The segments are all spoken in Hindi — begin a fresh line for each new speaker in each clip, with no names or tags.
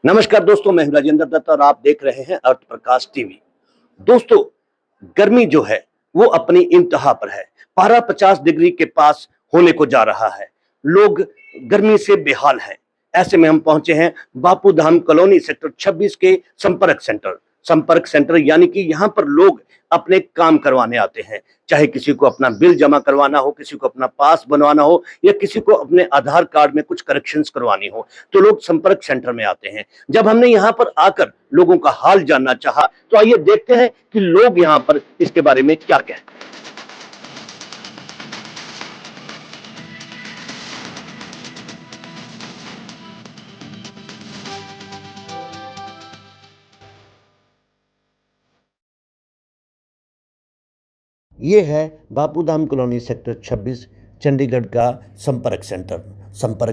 नमस्कार दोस्तों, मैं हूं राजेंद्र दत्त और आप देख रहे हैं अर्थ प्रकाश टीवी। दोस्तों, गर्मी जो है वो अपनी इंतहा पर है। पारा 50 डिग्री के पास होने को जा रहा है। लोग गर्मी से बेहाल हैं। ऐसे में हम पहुंचे हैं बापू धाम कॉलोनी सेक्टर 26 के संपर्क सेंटर यानी कि यहाँ पर लोग अपने काम करवाने आते हैं। चाहे किसी को अपना बिल जमा करवाना हो, किसी को अपना पास बनवाना हो या किसी को अपने आधार कार्ड में कुछ करेक्शंस करवानी हो, तो लोग संपर्क सेंटर में आते हैं। जब हमने यहाँ पर आकर लोगों का हाल जानना चाहा, तो आइए देखते हैं कि लोग यहाँ पर इसके बारे में क्या कहते हैं। ये है बापू धाम कॉलोनी सेक्टर 26 चंडीगढ़ का संपर्क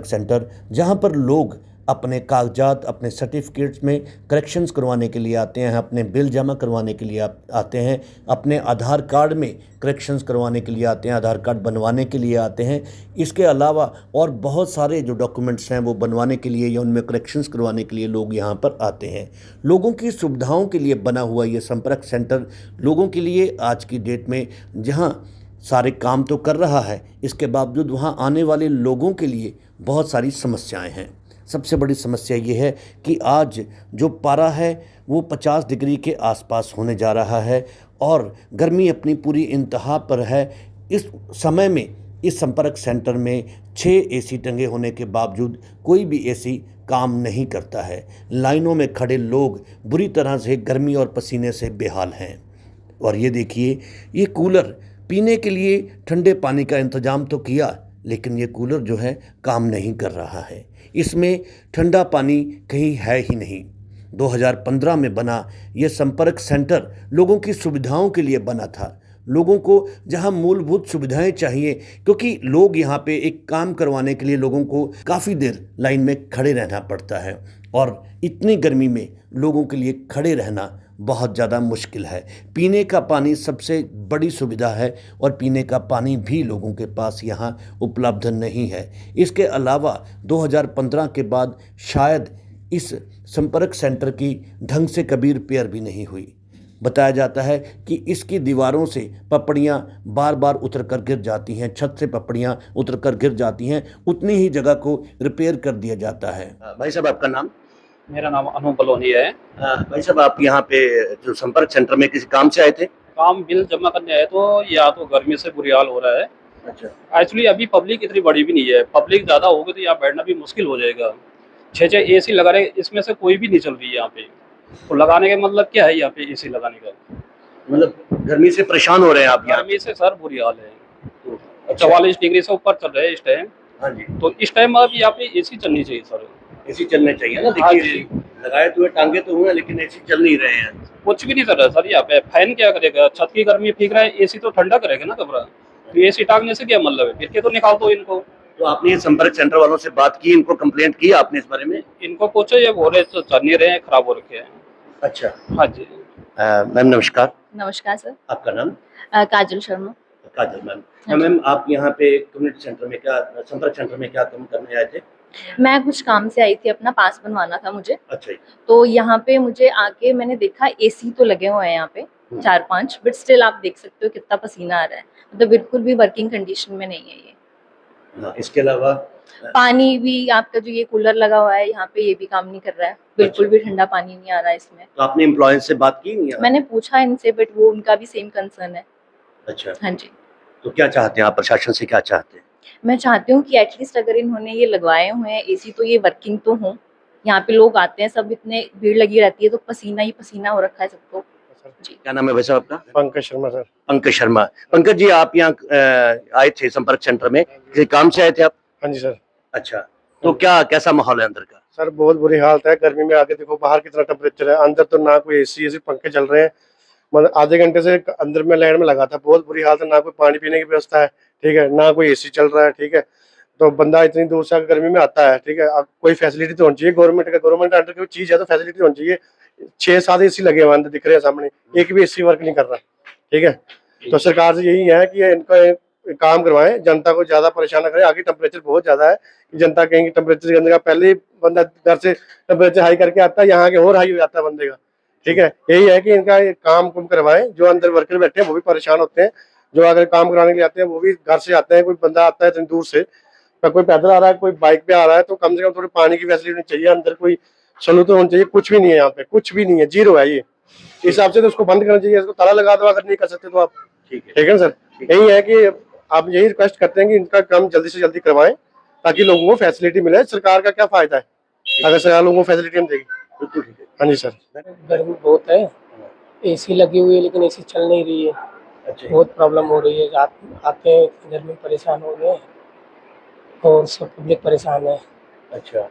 सेंटर जहाँ पर लोग अपने कागजात, अपने सर्टिफिकेट्स में करेक्शंस करवाने के लिए आते हैं, अपने बिल जमा करवाने के लिए आते हैं, अपने आधार कार्ड में करेक्शंस करवाने के लिए आते हैं, आधार कार्ड बनवाने के लिए आते हैं। इसके अलावा और बहुत सारे जो डॉक्यूमेंट्स हैं वो बनवाने के लिए या उनमें करेक्शंस करवाने के लिए लोग यहाँ पर आते हैं। लोगों की सुविधाओं के लिए बना हुआ ये संपर्क सेंटर लोगों के लिए आज की डेट में जहाँ सारे काम तो कर रहा है, इसके बावजूद वहाँ आने वाले लोगों के लिए बहुत सारी समस्याएं हैं। सबसे बड़ी समस्या ये है कि आज जो पारा है वो 50 डिग्री के आसपास होने जा रहा है और गर्मी अपनी पूरी इंतहा पर है। इस समय में इस संपर्क सेंटर में 6 एसी टंगे होने के बावजूद कोई भी एसी काम नहीं करता है। लाइनों में खड़े लोग बुरी तरह से गर्मी और पसीने से बेहाल हैं। और ये देखिए, ये कूलर पीने के लिए ठंडे पानी का इंतज़ाम तो किया, लेकिन ये कूलर जो है काम नहीं कर रहा है। इसमें ठंडा पानी कहीं है ही नहीं। 2015 में बना ये संपर्क सेंटर लोगों की सुविधाओं के लिए बना था। लोगों को जहां मूलभूत सुविधाएं चाहिए, क्योंकि लोग यहाँ पे एक काम करवाने के लिए लोगों को काफ़ी देर लाइन में खड़े रहना पड़ता है और इतनी गर्मी में लोगों के लिए खड़े रहना बहुत ज़्यादा मुश्किल है। पीने का पानी सबसे बड़ी सुविधा है और पीने का पानी भी लोगों के पास यहाँ उपलब्ध नहीं है। इसके अलावा 2015 के बाद शायद इस संपर्क सेंटर की ढंग से कभी रिपेयर भी नहीं हुई। बताया जाता है कि इसकी दीवारों से पपड़ियाँ बार बार उतर कर गिर जाती हैं, छत से पपड़ियाँ उतर कर गिर जाती हैं। उतनी ही जगह को रिपेयर कर दिया जाता है। भाई साहब, आपका नाम?
मेरा नाम अनु बलोनी है।
भाई साहब, आप यहाँ पे जो संपर्क सेंटर में किसी काम से आए थे?
काम बिल जमा करने आए तो या तो गर्मी से बुरी हाल हो रहा है।
अच्छा।
एक्चुअली अभी पब्लिक इतनी बड़ी भी नहीं है, पब्लिक ज़्यादा होगी तो यहाँ बैठना भी मुश्किल हो जाएगा। 6 एसी लगा रहे, इसमें से कोई भी नहीं चल रही है यहाँ पे। तो लगाने का मतलब क्या है यहाँ पे एसी लगाने का?
मतलब गर्मी से परेशान हो रहे हैं आप यहाँ?
गर्मी से सर बुरी हाल है।
अच्छा।
44 डिग्री से ऊपर चल रहे हैं इस टाइम।
हाँ जी।
तो इस टाइम अब यहाँ पे एसी चलनी चाहिए सर।
एसी चलने चाहिए ना।
हाँ
देखिए,
जी।
लगाए तो हुए टांगे तो हुए, लेकिन एसी चल नहीं रहे हैं।
कुछ भी नहीं कर रहा सर यहाँ पे। फैन क्या करेगा? छत की गर्मी ठीक रहा है, एसी तो ठंडा करेगा ना कमरा। तो एसी टांगने से क्या मतलब है? फिर के तो निकाल दो इनको।
तो आपने ये संपर्क सेंटर वालों से बात की, इनको कंप्लेंट की आपने इस बारे में?
इनको पूछो, ये बोल रहे तो चल नहीं रहे हैं, खराब हो रखे हैं।
अच्छा।
हाँ जी।
मैम नमस्कार।
नमस्कार सर।
आपका नाम?
काजल शर्मा।
काजल मैम। मैम, आप यहाँ पे कम्युनिटी सेंटर में क्या, संपर्क सेंटर में क्या काम करने आए थे?
मैं कुछ काम से आई थी, अपना पास बनवाना था मुझे।
अच्छा जी।
तो यहाँ पे मुझे आके मैंने देखा एसी तो लगे हुए हैं यहाँ पे 4-5, बट स्टिल आप देख सकते हो कितना पसीना आ रहा है। मतलब बिल्कुल भी वर्किंग कंडीशन में नहीं है ये।
हाँ, इसके अलावा
पानी भी आपका जो ये कूलर लगा हुआ है यहाँ पे, ये भी काम नहीं कर रहा है। बिल्कुल
अच्छा।
भी ठंडा पानी नहीं आ रहा है इसमें।
तो आपने एम्प्लॉय से बात की नहीं?
मैंने पूछा इनसे, बट वो उनका भी सेम कंसर्न है।
अच्छा।
हाँ जी।
तो क्या चाहते हैं आप, प्रशासन से क्या चाहते हैं?
मैं चाहती हूँ कि एटलीस्ट अगर इन्होंने ये लगवाए हुए हैं एसी, तो ये वर्किंग तो हो। यहाँ पे लोग आते हैं, सब इतने भीड़ लगी रहती है, तो पसीना ही पसीना हो रखा है सबको। जी।
क्या नाम है भाई साहब आपका?
पंकज शर्मा सर।
पंकज शर्मा। पंकज जी, आप यहाँ आए थे संपर्क सेंटर में, किसी काम से आए थे आप?
हाँ जी सर।
अच्छा। तो क्या, कैसा माहौल है अंदर का?
सर बहुत बुरी हालत है गर्मी में। आके देखो बाहर कितना टेम्परेचर है, अंदर तो ना कोई एसी, सिर्फ पंखे चल रहे हैं। मतलब आधे घंटे से अंदर में लाइन में लगा था, बहुत बुरी हालत है। ना कोई पानी पीने की व्यवस्था है, ठीक है, ना कोई एसी चल रहा है, ठीक है। तो बंदा इतनी दूर से गर्मी में आता है, ठीक है। अब कोई फैसिलिटी तो होनी चाहिए गवर्नमेंट अंडर कोई चीज है तो फैसिलिटी होनी चाहिए। 6-7 एसी लगे हुए अंदर दिख रहे हैं सामने, एक भी एसी वर्क नहीं कर रहा, ठीक है। तो सरकार से यही है कि इनका काम करवाएं, जनता को ज्यादा परेशान ना करें। आगे टेम्परेचर बहुत ज्यादा है कि जनता कहेंगे टेम्परेचर गिरने का, पहले ही बंदा घर से टेम्परेचर हाई करके आता है, यहाँ के और हाई हो जाता है बंदे का। ठीक है, यही है कि इनका ये काम कुम करवाएं। जो अंदर वर्कर बैठे हैं वो भी परेशान होते हैं, जो अगर काम कराने के लिए आते हैं वो भी घर से आते हैं। कोई बंदा आता है इतनी दूर से, कोई पैदल आ रहा है, कोई बाइक पे आ रहा है, तो कम से कम थोड़ी पानी की फैसिलिटी होनी चाहिए, अंदर कोई सलूत होना चाहिए। कुछ भी नहीं है यहाँ पे, कुछ भी नहीं है, जीरो है ये। इस हिसाब से तो उसको बंद करना चाहिए, इसको ताला लगा दो अगर नहीं कर सकते तो आप। ठीक है ना सर, यही है कि आप यही रिक्वेस्ट करते हैं कि इनका काम जल्दी से जल्दी करवाएं ताकि लोगों को फैसिलिटी मिले। सरकार का क्या फायदा है अगर सरकार लोगों को फैसिलिटी हम देगी। बिल्कुल ठीक है। हाँ जी सर।
गर्मी बहुत है, एसी लगी हुई है लेकिन एसी चल नहीं रही है।
अच्छा,
बहुत प्रॉब्लम हो रही है, आते हैं गर्मी परेशान हो गए और सब पब्लिक परेशान है।
अच्छा,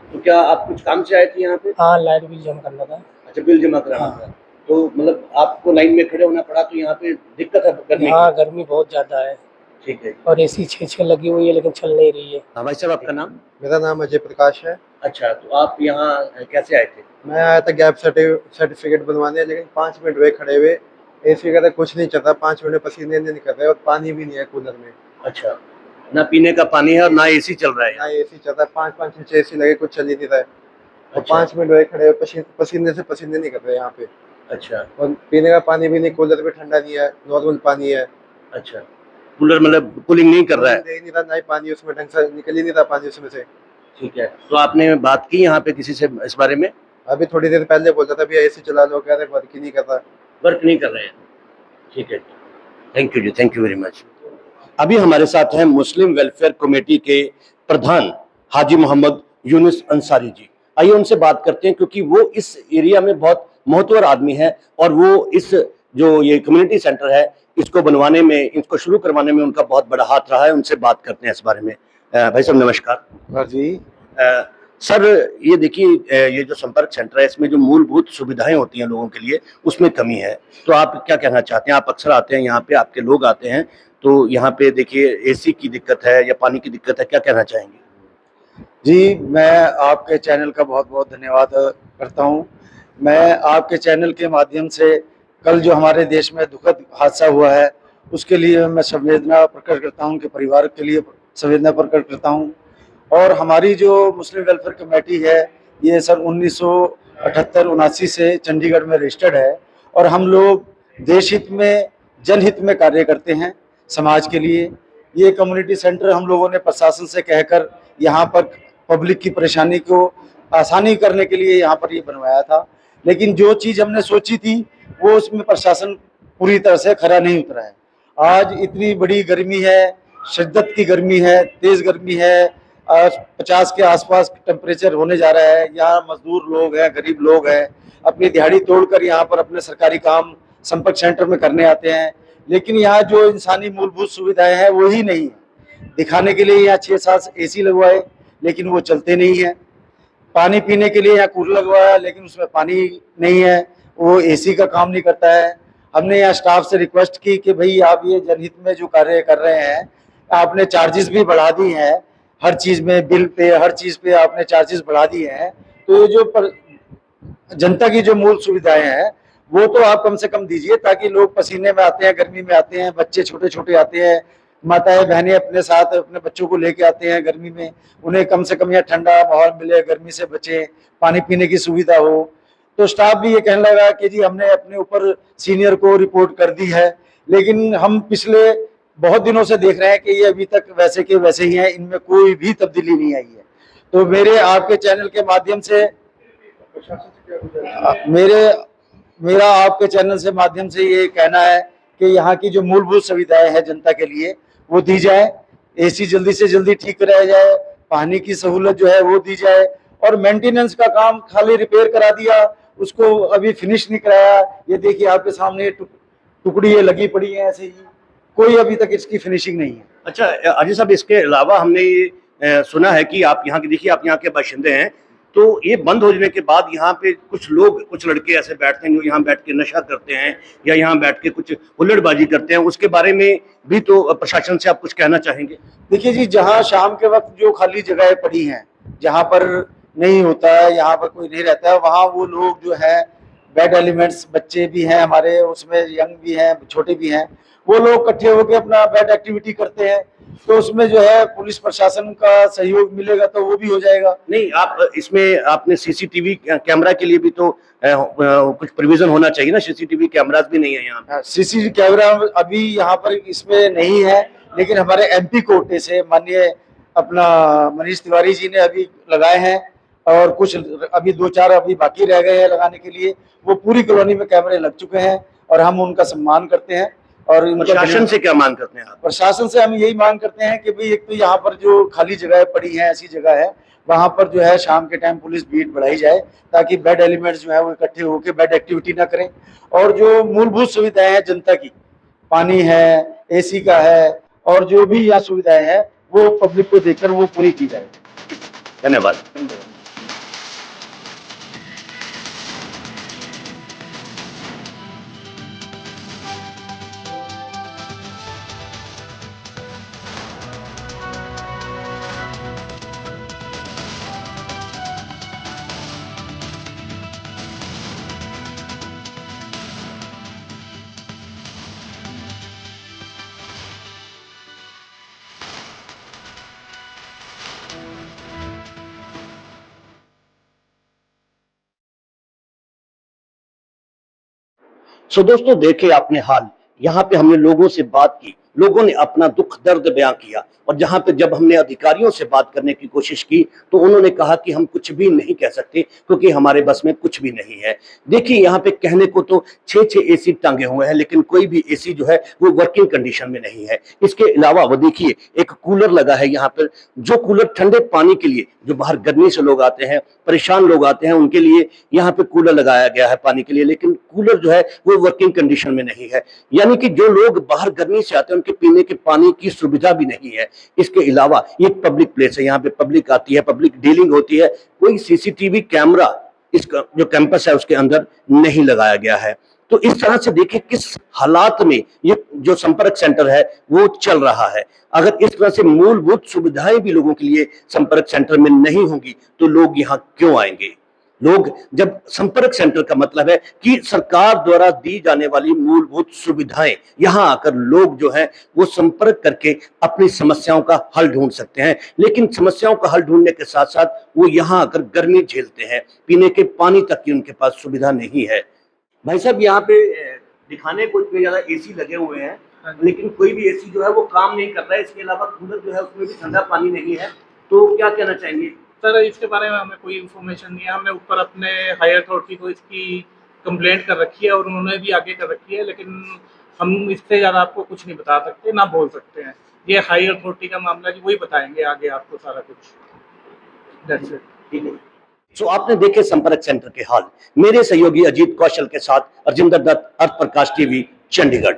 तो क्या आप कुछ काम से आए थे यहाँ पे?
हाँ, लाइट बिल जमा करना था।
अच्छा, बिल जमा कराना
हाँ।
था, तो मतलब आपको लाइन में खड़े होना पड़ा, तो यहाँ पे दिक्कत है करने
हाँ,
की?
गर्मी बहुत ज़्यादा है
ठीक है।
और एसी 6 लगी हुई है लेकिन चल नहीं रही है।
हाँ भाई साहब, आपका नाम?
मेरा नाम अजय प्रकाश है।
अच्छा, तो आप यहाँ कैसे आए थे?
मैं आया था गैप सर्टिफिकेट बनवाने, लेकिन 5 मिनट हुए खड़े हुए, एसी वगैरह कुछ नहीं चल रहा। 5 मिनट में पसीने नहीं निकल रहे और पानी भी नहीं है कूलर में।
अच्छा, ना पीने का पानी है और ना एसी चल रहा है?
ना एसी चल रहा है, 5-5 6 एसी लगे, कुछ चल ही नहीं रहा है। और
अच्छा।
5 मिनट हुए खड़े हुए, पसीने से पसीने नहीं कर रहे यहाँ पे।
अच्छा।
और पीने का पानी भी नहीं, कूलर भी ठंडा नहीं है, नॉर्मल पानी है।
अच्छा, कूलर मतलब कूलिंग नहीं कर रहा है?
दे ही नहीं रहा, ना ही पानी उसमें ढंग से निकल ही नहीं रहा पानी उसमें से।
ठीक है, तो आपने बात की यहाँ पे किसी से इस बारे में?
अभी थोड़ी देर पहले बोलता था भैया एसी चला लो, कह रहे वर्क ही नहीं कर रहा।
वर्क नहीं कर रहे हैं? ठीक है, थैंक यू जी, थैंक यू वेरी मच। अभी हमारे साथ हैं मुस्लिम वेलफेयर कमेटी के प्रधान हाजी मोहम्मद यूनुस अंसारी जी। आइए उनसे बात करते हैं, क्योंकि वो इस एरिया में बहुत महत्वपूर्ण आदमी है और वो इस जो ये कम्युनिटी सेंटर है इसको बनवाने में, इसको शुरू करवाने में उनका बहुत बड़ा हाथ रहा है। उनसे बात करते हैं इस बारे में। भाई साहब नमस्कार।
जी
सर, ये देखिए, ये जो संपर्क सेंटर है इसमें जो मूलभूत सुविधाएं होती हैं लोगों के लिए उसमें कमी है, तो आप क्या कहना चाहते हैं? आप अक्सर आते हैं यहाँ पे, आपके लोग आते हैं, तो यहाँ पे देखिए एसी की दिक्कत है या पानी की दिक्कत है, क्या कहना चाहेंगे?
जी, मैं आपके चैनल का बहुत बहुत धन्यवाद करता हूँ। मैं आपके चैनल के माध्यम से कल जो हमारे देश में दुखद हादसा हुआ है उसके लिए मैं संवेदना प्रकट करता हूँ, उनके परिवार के लिए संवेदना प्रकट करता हूँ। और हमारी जो मुस्लिम वेलफेयर कमेटी है ये सर 1978-79 से चंडीगढ़ में रजिस्टर्ड है और हम लोग देश हित में, जनहित में कार्य करते हैं समाज के लिए। ये कम्युनिटी सेंटर हम लोगों ने प्रशासन से कहकर यहाँ पर पब्लिक की परेशानी को आसानी करने के लिए यहाँ पर ये बनवाया था, लेकिन जो चीज़ हमने सोची थी वो उसमें प्रशासन पूरी तरह से खरा नहीं उतरा है। आज इतनी बड़ी गर्मी है, शिद्दत की गर्मी है, तेज़ गर्मी है, 50 के आसपास टेम्परेचर होने जा रहा है। यहाँ मजदूर लोग हैं, गरीब लोग हैं, अपनी दिहाड़ी तोड़कर यहाँ पर अपने सरकारी काम संपर्क सेंटर में करने आते हैं, लेकिन यहाँ जो इंसानी मूलभूत सुविधाएं हैं वो ही नहीं है। दिखाने के लिए यहाँ 6-7 एसी लगवाए लेकिन वो चलते नहीं है। पानी पीने के लिए यहाँ कूलर लगवाया लेकिन उसमें पानी नहीं है, वो एसी का काम नहीं करता है। हमने यहाँ स्टाफ से रिक्वेस्ट की कि भाई आप ये जनहित में जो कार्य कर रहे हैं, आपने चार्जेस भी बढ़ा दी हैं, हर चीज़ में बिल पे, हर चीज़ पे आपने चार्जेस बढ़ा दिए हैं, तो ये जो जनता की जो मूल सुविधाएं हैं वो तो आप कम से कम दीजिए, ताकि लोग पसीने में आते हैं, गर्मी में आते हैं, बच्चे छोटे छोटे आते हैं, माताएं बहनें अपने साथ अपने बच्चों को लेके आते हैं गर्मी में, उन्हें कम से कम यहाँ ठंडा माहौल मिले, गर्मी से बचे, पानी पीने की सुविधा हो। तो स्टाफ भी ये कहने लगा कि जी हमने अपने ऊपर सीनियर को रिपोर्ट कर दी है, लेकिन हम पिछले बहुत दिनों से देख रहे हैं कि ये अभी तक वैसे के वैसे ही हैं, इनमें कोई भी तब्दीली नहीं आई है। तो मेरे आपके चैनल के माध्यम से मेरा आपके चैनल से माध्यम से ये कहना है कि यहाँ की जो मूलभूत सुविधाएं हैं जनता के लिए वो दी जाए, एसी जल्दी से जल्दी ठीक कराया जाए, पानी की सहूलत जो है वो दी जाए, और मेंटेनेंस का काम खाली रिपेयर करा दिया, उसको अभी फिनिश नहीं कराया। ये देखिए आपके सामने टुकड़ी ये लगी पड़ी है ऐसे ही, कोई अभी तक इसकी फिनिशिंग नहीं है।
अच्छा अजय साहब, इसके अलावा हमने ये सुना है कि आप यहाँ के, देखिए आप यहाँ के बाशिंदे हैं, तो ये बंद हो जाने के बाद यहाँ पे कुछ लोग, कुछ लड़के ऐसे बैठते हैं जो यहाँ बैठ के नशा करते हैं या यहाँ बैठ के कुछ हुल्लड़बाजी करते हैं, उसके बारे में भी तो प्रशासन से आप कुछ कहना चाहेंगे?
देखिए जी, जहाँ शाम के वक्त जो खाली जगह पड़ी हैं, जहाँ पर नहीं होता है, यहाँ पर कोई नहीं रहता है, वहाँ वो लोग जो है बैड एलिमेंट्स, बच्चे भी हैं हमारे उसमें, यंग भी हैं, छोटे भी हैं, वो लोग इकट्ठे होकर अपना बैड एक्टिविटी करते हैं, तो उसमें जो है पुलिस प्रशासन का सहयोग मिलेगा तो वो भी हो जाएगा।
नहीं, आप इसमें आपने सीसीटीवी कैमरा के लिए भी तो कुछ प्रोविजन होना चाहिए ना, सीसीटीवी कैमरास भी नहीं है यहाँ पे।
सीसीटीवी कैमरा अभी यहाँ पर इसमें नहीं है, लेकिन हमारे एमपी कोटे से माननीय अपना मनीष तिवारी जी ने अभी लगाए हैं, और कुछ अभी 2-4 अभी बाकी रह गए हैं लगाने के लिए। वो पूरी कॉलोनी में कैमरे लग चुके हैं और हम उनका सम्मान करते हैं। और
प्रशासन से क्या मांग करते हैं आप?
प्रशासन से हम यही मांग करते हैं कि भाई एक तो यहाँ पर जो खाली जगह पड़ी है, ऐसी जगह है, वहां पर जो है शाम के टाइम पुलिस बीट बढ़ाई जाए, ताकि बैड एलिमेंट्स जो है वो इकट्ठे होकर बैड एक्टिविटी ना करें। और जो मूलभूत सुविधाएं हैं जनता की, पानी है, एसी का है, और जो भी यहाँ सुविधाएं हैं वो पब्लिक को देकर वो पूरी की जाए।
धन्यवाद। सो दोस्तों, देखे आपने हाल, यहाँ पे हमने लोगों से बात की, लोगों ने अपना दुख दर्द बयां किया, और जहां पे जब हमने अधिकारियों से बात करने की कोशिश की तो उन्होंने कहा कि हम कुछ भी नहीं कह सकते क्योंकि हमारे बस में कुछ भी नहीं है। देखिए, यहाँ पे कहने को तो 6 एसी टांगे हुए हैं, लेकिन कोई भी एसी जो है वो वर्किंग कंडीशन में नहीं है। इसके अलावा वो देखिए एक कूलर लगा है यहाँ पर, जो कूलर ठंडे पानी के लिए, जो बाहर गर्मी से लोग आते हैं, परेशान लोग आते हैं, उनके लिए यहाँ पे कूलर लगाया गया है पानी के लिए, लेकिन कूलर जो है वो वर्किंग कंडीशन में नहीं है। यानी कि जो लोग बाहर गर्मी से आते हैं उनके पीने के पानी की सुविधा भी नहीं है। इसके अलावा ये पब्लिक प्लेस है, यहाँ पे पब्लिक आती है, पब्लिक डीलिंग होती है, कोई सीसीटीवी कैमरा इसका जो कैंपस है उसके अंदर नहीं लगाया गया है। तो इस तरह से देखिए किस हालात में ये जो संपर्क सेंटर है वो चल रहा है। अगर इस तरह से मूलभूत सुविधाएं भी लोगों के लिए संपर्क सेंटर में नहीं होंगी तो लोग यहाँ क्यों आएंगे? लोग, जब संपर्क सेंटर का मतलब है कि सरकार द्वारा दी जाने वाली मूलभूत सुविधाएं, यहां आकर लोग जो है वो संपर्क करके अपनी समस्याओं का हल ढूंढ सकते हैं। लेकिन समस्याओं का हल ढूंढने के साथ साथ वो यहां आकर गर्मी झेलते हैं, पीने के पानी तक की उनके पास सुविधा नहीं है। भाई साहब, यहाँ पे दिखाने को इतने ज्यादा एसी लगे हुए हैं, लेकिन कोई भी एसी जो है वो काम नहीं कर रहा है। इसके अलावा कूलर जो है उसमें भी ठंडा पानी नहीं है, तो क्या कहना चाहेंगे?
सर, इसके बारे में हमें कोई इन्फॉर्मेशन नहीं है। हमने ऊपर अपने हायर अथॉरिटी को इसकी कंप्लेंट कर रखी है और उन्होंने भी आगे कर रखी है, लेकिन हम इससे ज़्यादा आपको कुछ नहीं बता सकते, ना बोल सकते हैं। ये हायर अथॉरिटी का मामला है, वही बताएंगे आगे आपको सारा कुछ। That's it.
ठीक है। सो आपने देखे संपर्क सेंटर के हाल। मेरे सहयोगी अजीत कौशल के साथ अर्जिंदर दत्त, अर्थ प्रकाश टीवी, चंडीगढ़।